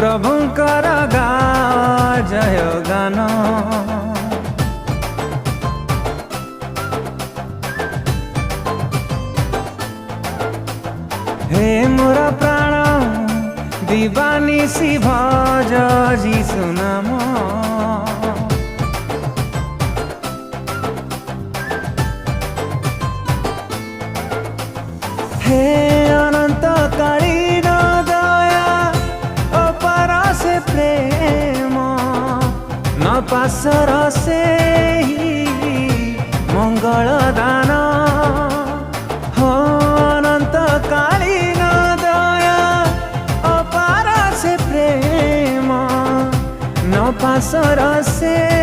प्रभुंकर गा जय गान। हे मोर प्राण दिवानिसी भज जीशु नाम। हे अनंत कालीन दया अपार से प्रेम न पासर से मंगल दान। हो अनंत कालीन दया अपार से प्रेम न पासर से